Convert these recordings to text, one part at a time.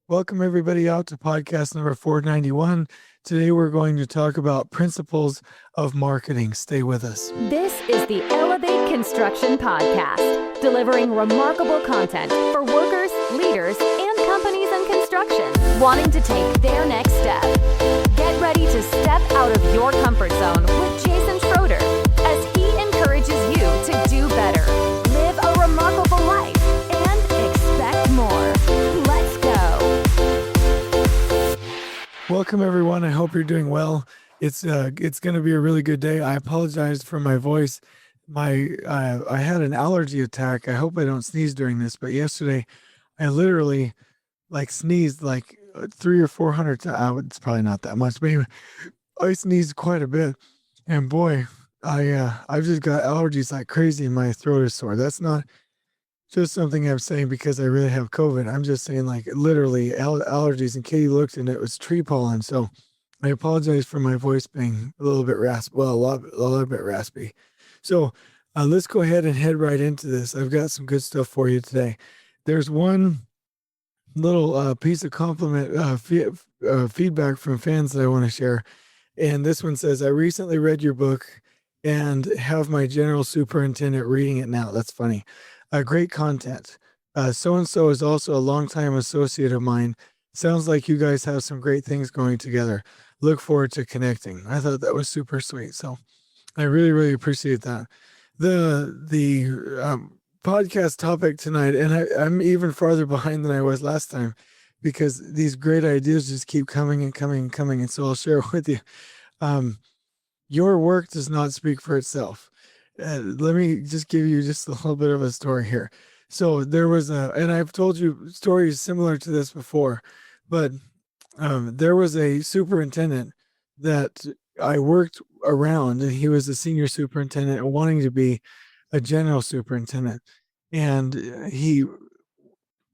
Welcome everybody out to podcast number 491. Today we're going to talk about principles of marketing. Stay with us. This is the Elevate Construction Podcast, delivering remarkable content for workers, leaders, and companies in construction wanting to take their next step. Get ready to step out of your comfort zone with Jason Schroeder as he encourages you to do better, live a remarkable life, and expect more. Let's go. Welcome everyone. I hope you're doing well. It's going to be a really good day. I apologize for my voice. I had an allergy attack. I hope I don't sneeze during this, but yesterday I literally sneezed 300 or 400 times. It's probably not that much, but anyway, I sneezed quite a bit. And boy, I've just got allergies like crazy and my throat is sore. That's not just something I'm saying because I really have COVID. I'm just saying literally allergies. And Katie looked and it was tree pollen. So I apologize for my voice being a little bit raspy. Well, a little bit raspy. So let's go ahead and head right into this. I've got some good stuff for you today. There's one little piece of feedback from fans that I want to share. And this one says, I recently read your book and have my general superintendent reading it now. That's funny. Great content. So-and-so is also a longtime associate of mine. Sounds like you guys have some great things going together. Look forward to connecting. I thought that was super sweet. So I really, really appreciate that. The podcast topic tonight, and I'm even farther behind than I was last time because these great ideas just keep coming and coming and coming. And so I'll share with you. Your work does not speak for itself. Let me just give you just a little bit of a story here. So there was and I've told you stories similar to this before, but there was a superintendent that I worked around, and he was a senior superintendent and wanting to be a general superintendent. And he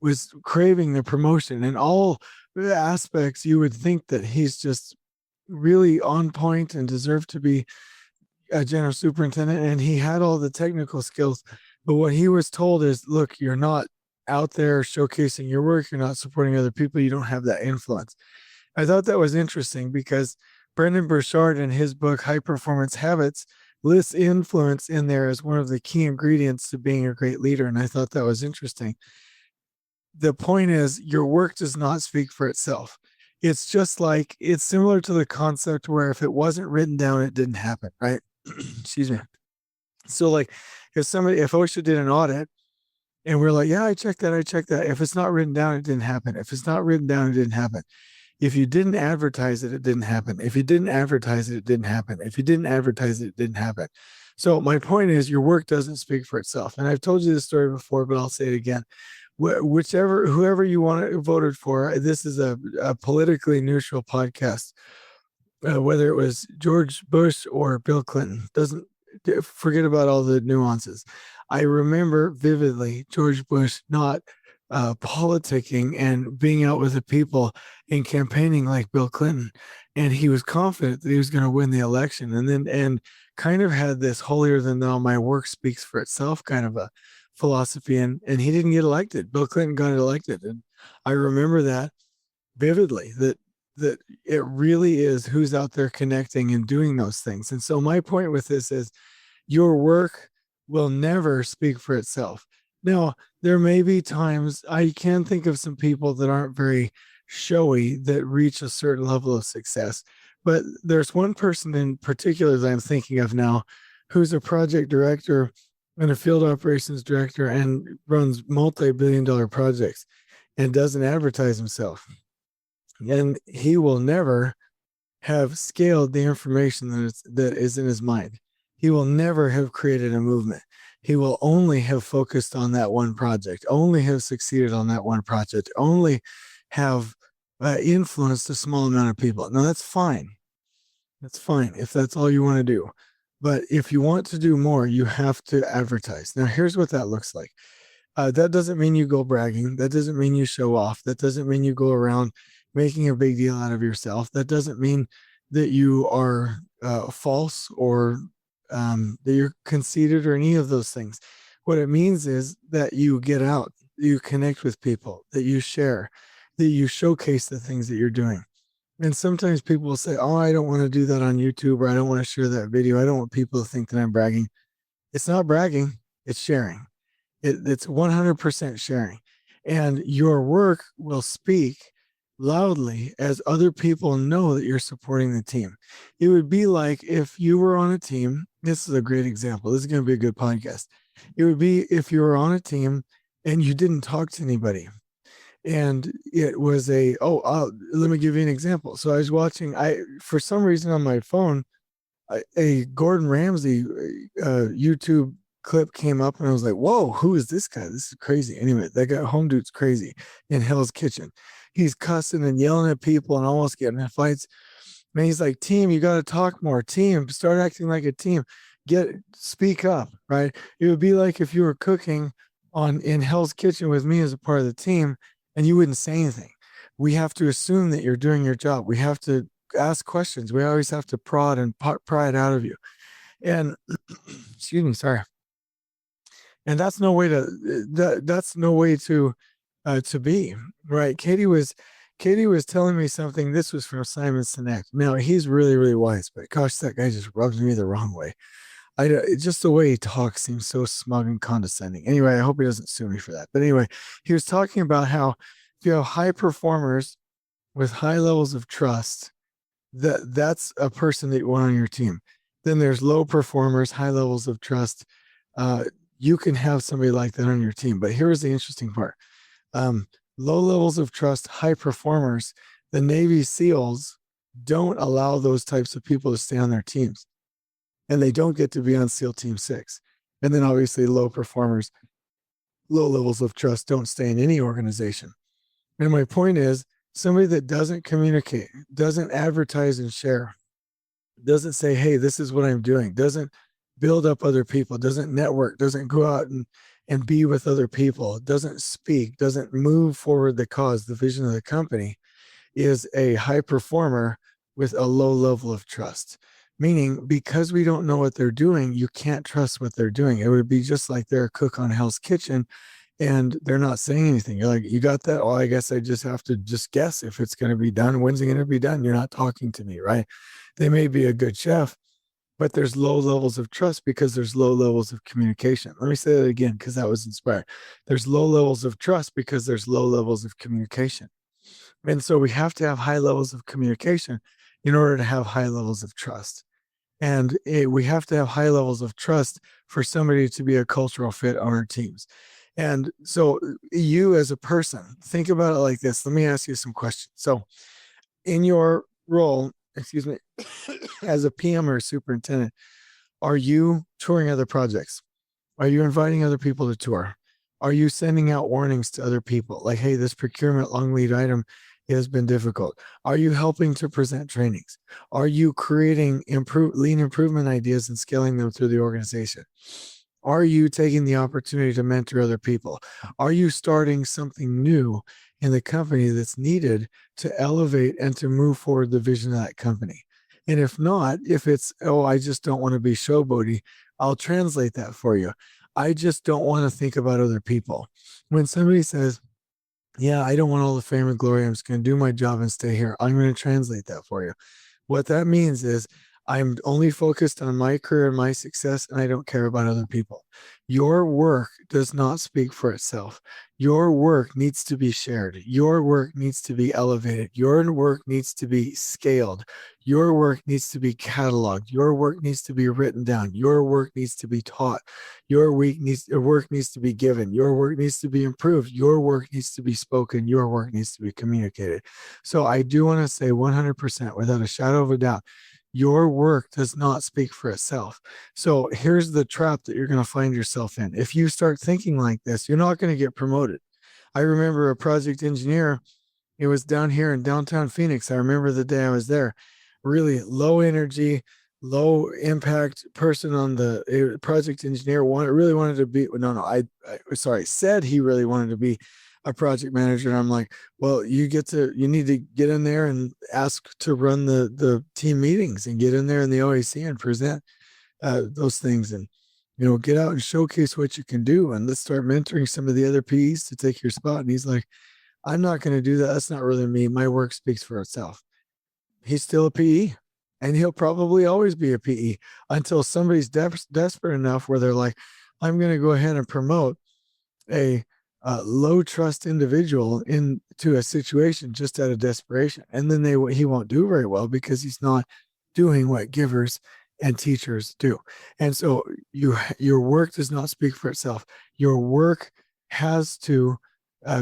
was craving the promotion and all the aspects. You would think that he's just really on point and deserved to be a general superintendent, and he had all the technical skills. But what he was told is, look, you're not out there showcasing your work. You're not supporting other people. You don't have that influence. I thought that was interesting because Brendon Burchard in his book, High Performance Habits, lists influence in there as one of the key ingredients to being a great leader. And I thought that was interesting. The point is, your work does not speak for itself. It's similar to the concept where if it wasn't written down, it didn't happen, right? Excuse me. So if OSHA did an audit and we're like, yeah, I checked that. If it's not written down, it didn't happen. If it's not written down, it didn't happen. If you didn't advertise it, it didn't happen. If you didn't advertise it, it didn't happen. If you didn't advertise it, it didn't happen. So my point is, your work doesn't speak for itself. And I've told you this story before, but I'll say it again. Whoever you want to voted for, this is a politically neutral podcast. Whether it was George Bush or Bill Clinton, forget about all the nuances. I remember vividly George Bush not politicking and being out with the people and campaigning like Bill Clinton. And he was confident that he was going to win the election, and kind of had this holier than thou, my work speaks for itself kind of a philosophy. And he didn't get elected. Bill Clinton got elected. And I remember that vividly, that it really is who's out there connecting and doing those things. And so my point with this is, your work will never speak for itself. Now, there may be times I can think of some people that aren't very showy that reach a certain level of success, but there's one person in particular that I'm thinking of now who's a project director and a field operations director and runs multi-billion-dollar projects and doesn't advertise himself. And he will never have scaled the information that is in his mind. He will never have created a movement. He will only have focused on that one project, only have succeeded on that one project, only have influenced a small amount of people. Now, that's fine. That's fine if that's all you want to do. But if you want to do more, you have to advertise. Now, here's what that looks like. That doesn't mean you go bragging. That doesn't mean you show off. That doesn't mean you go around making a big deal out of yourself. That doesn't mean that you are false or that you're conceited or any of those things. What it means is that you get out, you connect with people, that you share, that you showcase the things that you're doing. And sometimes people will say, oh, I don't want to do that on YouTube, or I don't want to share that video. I don't want people to think that I'm bragging. It's not bragging, it's sharing. It's 100% sharing. And your work will speak loudly as other people know that you're supporting the team. It would be like if you were on a team. This is a great example. This is going to be a good podcast. It would be if you were on a team and you didn't talk to anybody. And it was let me give you an example. So I was watching, for some reason on my phone, a Gordon Ramsay YouTube clip came up, and I was like, whoa, who is this guy? This is crazy. Anyway, that guy, home dude's crazy in Hell's Kitchen. He's cussing and yelling at people and almost getting in fights. And he's like, team, you got to talk more. Team, start acting like a team. Speak up, right? It would be like if you were cooking in Hell's Kitchen with me as a part of the team, and you wouldn't say anything. We have to assume that you're doing your job. We have to ask questions. We always have to prod and pry it out of you. And excuse me, sorry. And that's no way to be, right? Katie was telling me something. This was from Simon Sinek. Now, he's really, really wise, but gosh, that guy just rubs me the wrong way. Just the way he talks seems so smug and condescending. Anyway, I hope he doesn't sue me for that. But anyway, he was talking about how if you have high performers with high levels of trust, that's a person that you want on your team. Then there's low performers, high levels of trust. You can have somebody like that on your team. But here's the interesting part. Low levels of trust, high performers, the Navy SEALs don't allow those types of people to stay on their teams. And they don't get to be on SEAL Team 6. And then obviously low performers, low levels of trust don't stay in any organization. And my point is, somebody that doesn't communicate, doesn't advertise and share, doesn't say, hey, this is what I'm doing, doesn't build up other people, doesn't network, doesn't go out and be with other people, doesn't speak, doesn't move forward the cause, the vision of the company, is a high performer with a low level of trust. Meaning, because we don't know what they're doing, you can't trust what they're doing. It would be just like they're a cook on Hell's Kitchen and they're not saying anything. You're like, you got that? Oh, I guess I just have to just guess if it's going to be done. When's it going to be done? You're not talking to me, right? They may be a good chef, but there's low levels of trust because there's low levels of communication. Let me say that again, because that was inspired. There's low levels of trust because there's low levels of communication. And so we have to have high levels of communication in order to have high levels of trust. And we have to have high levels of trust for somebody to be a cultural fit on our teams. And so you as a person, think about it like this. Let me ask you some questions. So in your role, as a PM or a superintendent, are you touring other projects? Are you inviting other people to tour? Are you sending out warnings to other people? Like, hey, this procurement long lead item has been difficult. Are you helping to present trainings? Are you creating lean improvement ideas and scaling them through the organization? Are you taking the opportunity to mentor other people? Are you starting something new in the company that's needed to elevate and to move forward the vision of that company? And if not, if it's, oh, I just don't want to be showboaty, I'll translate that for you. I just don't want to think about other people. When somebody says, yeah, I don't want all the fame and glory, I'm just going to do my job and stay here, I'm going to translate that for you. What that means is I'm only focused on my career and my success, and I don't care about other people. Your work does not speak for itself. Your work needs to be shared. Your work needs to be elevated. Your work needs to be scaled. Your work needs to be cataloged. Your work needs to be written down. Your work needs to be taught. Your work needs to be given. Your work needs to be improved. Your work needs to be spoken. Your work needs to be communicated. So I do want to say 100%, without a shadow of a doubt, your work does not speak for itself. So here's the trap that you're going to find yourself in. If you start thinking like this, you're not going to get promoted. I remember a project engineer. It was down here in downtown Phoenix. I remember the day I was there. Really low energy, low impact person on the project engineer. Really wanted to be. Said he really wanted to be a project manager. And I'm like, well, you need to get in there and ask to run the team meetings and get in there in the OAC and present those things and, get out and showcase what you can do. And let's start mentoring some of the other PEs to take your spot. And he's like, I'm not going to do that. That's not really me. My work speaks for itself. He's still a PE, and he'll probably always be a PE until somebody's desperate enough where they're like, I'm going to go ahead and promote a low trust individual into a situation just out of desperation. And then he won't do very well because he's not doing what givers and teachers do. And so your work does not speak for itself. Your work has to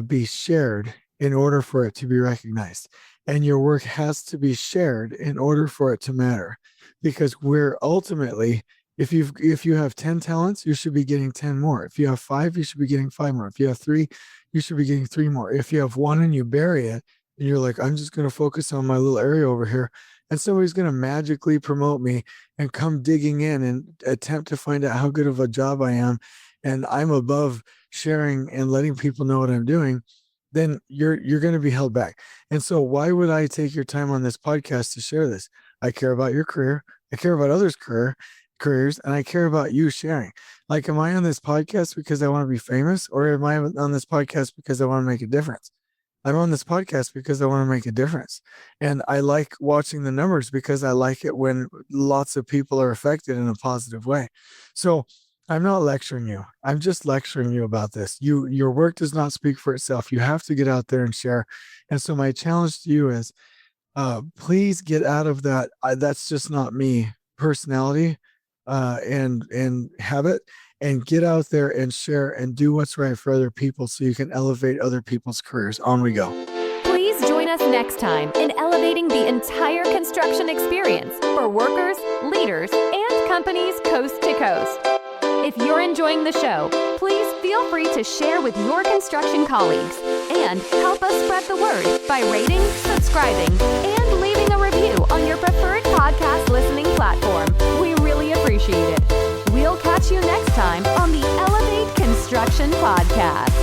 be shared in order for it to be recognized. And your work has to be shared in order for it to matter. Because we're ultimately, if you have 10 talents, you should be getting 10 more. If you have 5, you should be getting 5 more. If you have 3, you should be getting 3 more. If you have 1 and you bury it, and you're like, I'm just going to focus on my little area over here, and somebody's going to magically promote me and come digging in and attempt to find out how good of a job I am, and I'm above sharing and letting people know what I'm doing, then you're going to be held back. And so why would I take your time on this podcast to share this? I care about your career. I care about others' careers, and I care about you sharing. Like, am I on this podcast because I want to be famous, or am I on this podcast because I want to make a difference? I'm on this podcast because I want to make a difference. And I like watching the numbers because I like it when lots of people are affected in a positive way. So I'm not lecturing you. I'm just lecturing you about this. Your work does not speak for itself. You have to get out there and share. And so my challenge to you is, please get out of that. That's just not me personality and habit, and get out there and share and do what's right for other people so you can elevate other people's careers. On we go. Please join us next time in elevating the entire construction experience for workers, leaders, and companies coast to coast. If you're enjoying the show, please feel free to share with your construction colleagues and help us spread the word by rating, subscribing, and leaving a review on your preferred podcast listening platform. We really appreciate it. We'll catch you next time on the Elevate Construction Podcast.